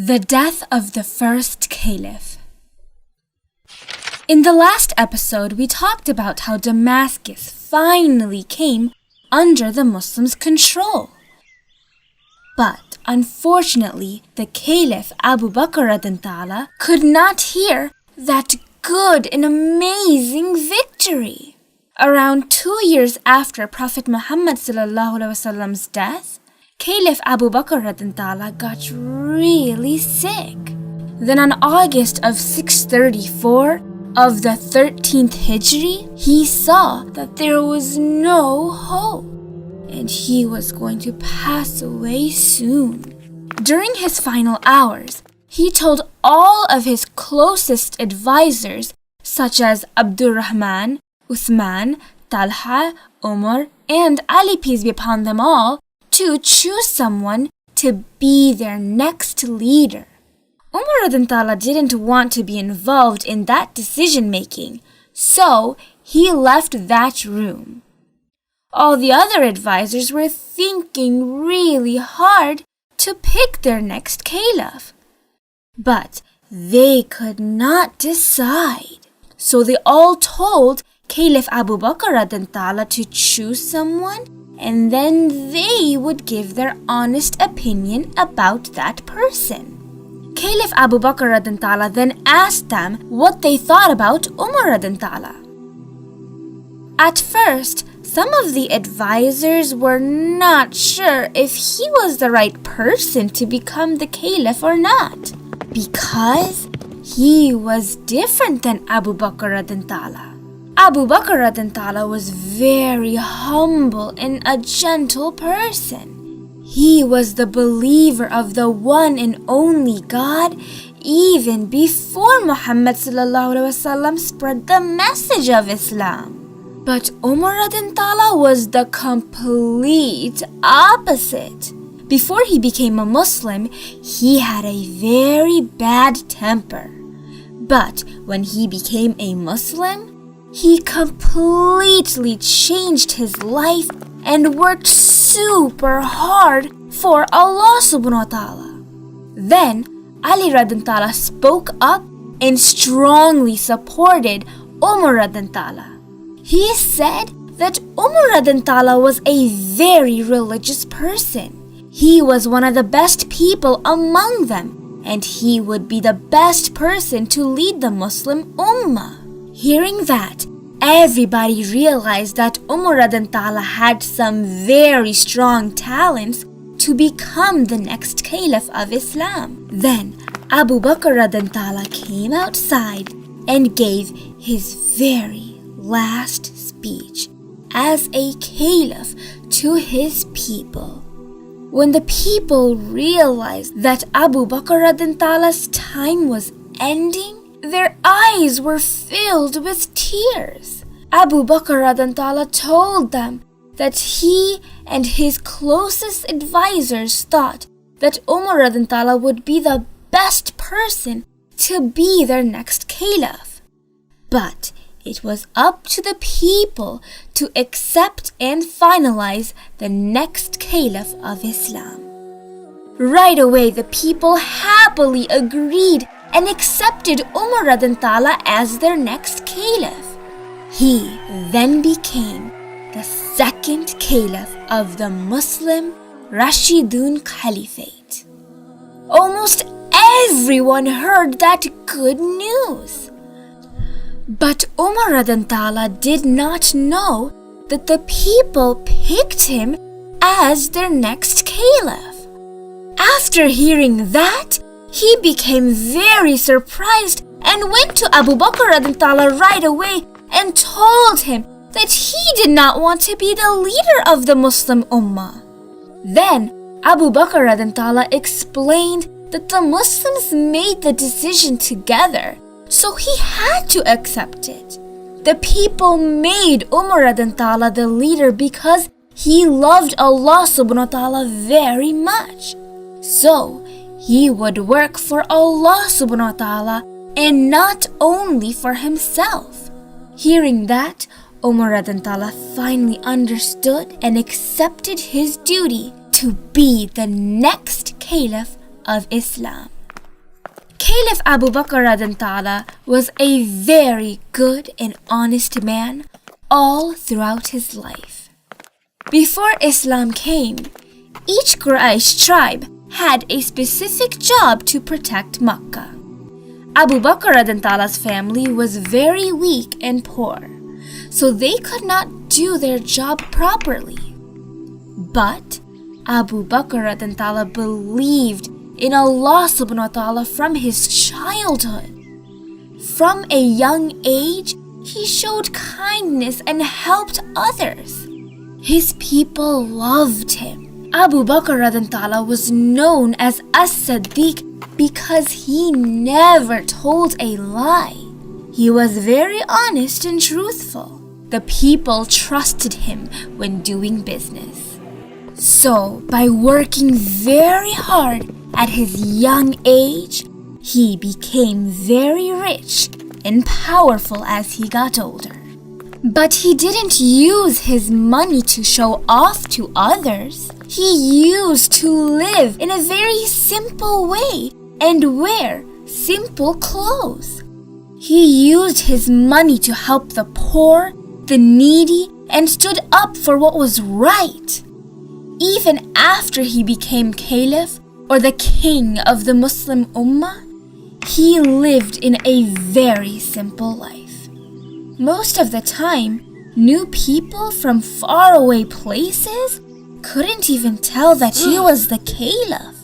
The death of the first Caliph. In the last episode, we talked about how Damascus finally came under the Muslims' control. But unfortunately, the Caliph Abu Bakr radhiyallahu could not hear that good and amazing victory. Around 2 years after Prophet Muhammad ﷺ's death, Caliph Abu Bakr radhiyallahu got really sick. Then on August of 634 of the 13th Hijri, he saw that there was no hope and he was going to pass away soon. During his final hours, he told all of his closest advisors such as Abdurrahman, Uthman, Talha, Umar, and Ali, peace be upon them all, to choose someone to be their next leader. Umar radhiyallahu didn't want to be involved in that decision making, so he left that room. All the other advisors were thinking really hard to pick their next caliph, but they could not decide. So they all told Caliph Abu Bakr radhiyallahu to choose someone, and then they would give their honest opinion about that person. Caliph Abu Bakr radhiyallahu then asked them what they thought about Umar radhiyallahu. At first, some of the advisors were not sure if he was the right person to become the caliph or not, because he was different than Abu Bakr radhiyallahu. Abu Bakr radhiyallahu was very humble and a gentle person. He was the believer of the one and only God even before Muhammad ﷺ spread the message of Islam. But Umar radhiyallahu was the complete opposite. Before he became a Muslim, he had a very bad temper. But when he became a Muslim, he completely changed his life and worked super hard for Allah subhanahu wa ta'ala. Then Ali radhiyallahu spoke up and strongly supported Umar radhiyallahu. He said that Umar radhiyallahu was a very religious person. He was one of the best people among them, and he would be the best person to lead the Muslim Ummah. Hearing that, everybody realized that Umar radhiyallahu had some very strong talents to become the next caliph of Islam. Then Abu Bakr radhiyallahu came outside and gave his very last speech as a caliph to his people. When the people realized that Abu Bakr radhiyallahu time was ending, their eyes were filled with tears. Abu Bakr radhiyallahu told them that he and his closest advisors thought that Umar radhiyallahu would be the best person to be their next caliph. But it was up to the people to accept and finalize the next caliph of Islam. Right away, the people happily agreed and accepted Umar radhiyallahu as their next caliph. He then became the second caliph of the Muslim Rashidun Caliphate. Almost everyone heard that good news. But Umar radhiyallahu did not know that the people picked him as their next caliph. After hearing that, he became very surprised and went to Abu Bakr radhiyallahu right away and told him that he did not want to be the leader of the Muslim Ummah. Then Abu Bakr radhiyallahu explained that the Muslims made the decision together, so he had to accept it. The people made Umar radhiyallahu the leader because he loved Allah subhanahu wa ta'ala very much. So he would work for Allah subhanahu wa ta'ala and not only for himself. Hearing that, Umar radhiyallahu anhu finally understood and accepted his duty to be the next Caliph of Islam. Caliph Abu Bakr radhiyallahu anhu was a very good and honest man all throughout his life. Before Islam came, each Quraysh tribe had a specific job to protect Makkah. Abu Bakr radhiyallahu anhu's family was very weak and poor, so they could not do their job properly. But Abu Bakr radhiyallahu anhu believed in Allah subhanahu wa ta'ala from his childhood. From a young age, he showed kindness and helped others. His people loved him. Abu Bakr radhiyallahu anhu was known as As-Siddiq because he never told a lie. He was very honest and truthful. The people trusted him when doing business. So, by working very hard at his young age, he became very rich and powerful as he got older. But he didn't use his money to show off to others. He used to live in a very simple way and wear simple clothes. He used his money to help the poor, the needy, and stood up for what was right. Even after he became Caliph, or the king of the Muslim Ummah, he lived in a very simple life. Most of the time, new people from faraway places couldn't even tell that he was the Caliph.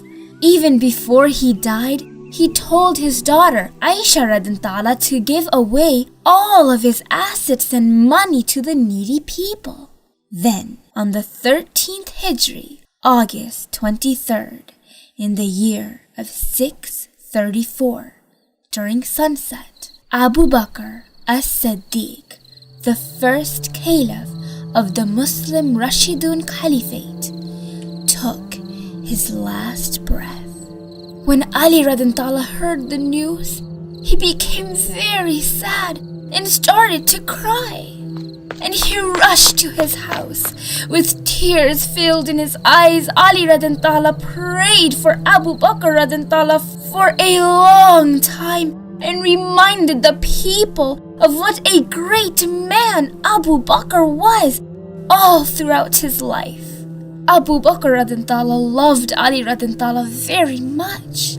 Even before he died, he told his daughter Aisha radhiyallahu anha to give away all of his assets and money to the needy people. Then, on the 13th Hijri, August 23rd, in the year of 634, during sunset, Abu Bakr as-Siddiq, the first Caliph of the Muslim Rashidun Caliphate, took his last breath. When Ali radhiyallahu anhu heard the news, he became very sad and started to cry. And he rushed to his house. With tears filled in his eyes, Ali radhiyallahu anhu prayed for Abu Bakr radhiyallahu anhu for a long time and reminded the people of what a great man Abu Bakr was all throughout his life. Abu Bakr radhiyallahu anhu loved Ali radhiyallahu anhu very much.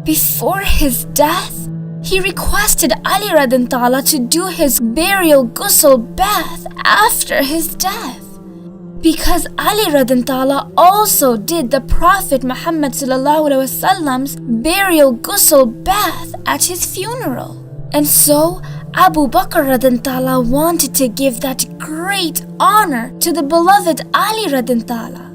Before his death, he requested Ali radhiyallahu anhu to do his burial ghusl bath after his death. Because Ali radhiyallahu anhu also did the Prophet Muhammad sallallahu alaihi wasallam's burial ghusl bath at his funeral. And so Abu Bakr radhiyallahu anhu wanted to give that great honor to the beloved Ali radhiyallahu anhu.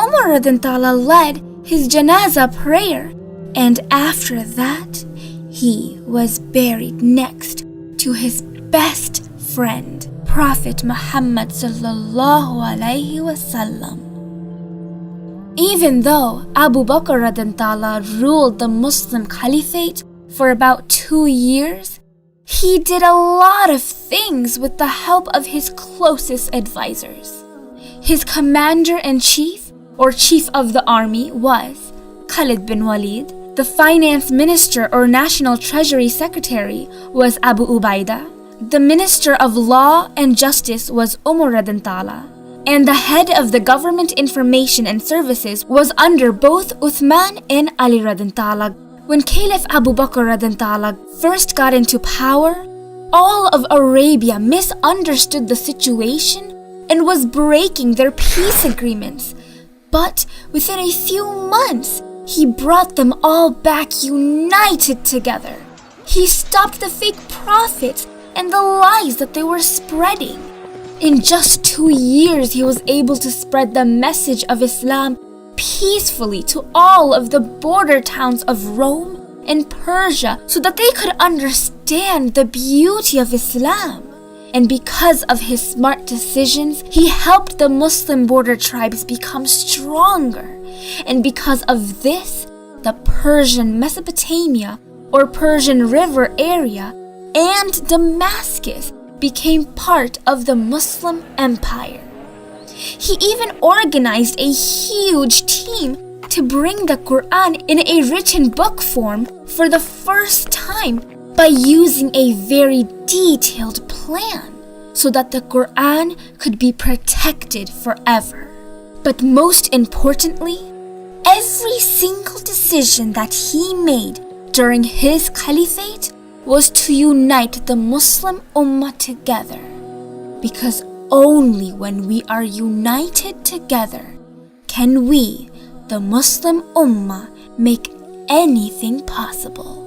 Umar radhiyallahu anhu led his janazah prayer, and after that, he was buried next to his best friend, Prophet Muhammad sallallahu alaihi wasallam. Even though Abu Bakr radhiyallahu anhu ruled the Muslim Caliphate for about 2 years, he did a lot of things with the help of his closest advisors. His commander-in-chief, or chief of the army, was Khalid bin Walid. The finance minister or national treasury secretary was Abu Ubaidah. The minister of law and justice was Umar radhiyallahu anhu. And the head of the government information and services was under both Uthman and Ali radhiyallahu anhu. When Caliph Abu Bakr radhiyallahu anhu first got into power, all of Arabia misunderstood the situation and was breaking their peace agreements. But within a few months, he brought them all back united together. He stopped the fake prophets and the lies that they were spreading. In just 2 years, he was able to spread the message of Islam peacefully to all of the border towns of Rome and Persia so that they could understand the beauty of Islam. And because of his smart decisions, he helped the Muslim border tribes become stronger. And because of this, the Persian Mesopotamia or Persian River area, and Damascus became part of the Muslim Empire. He even organized a huge team to bring the Quran in a written book form for the first time by using a very detailed plan so that the Quran could be protected forever. But most importantly, every single decision that he made during his caliphate was to unite the Muslim Ummah together. Because only when we are united together can we, the Muslim Ummah, make anything possible.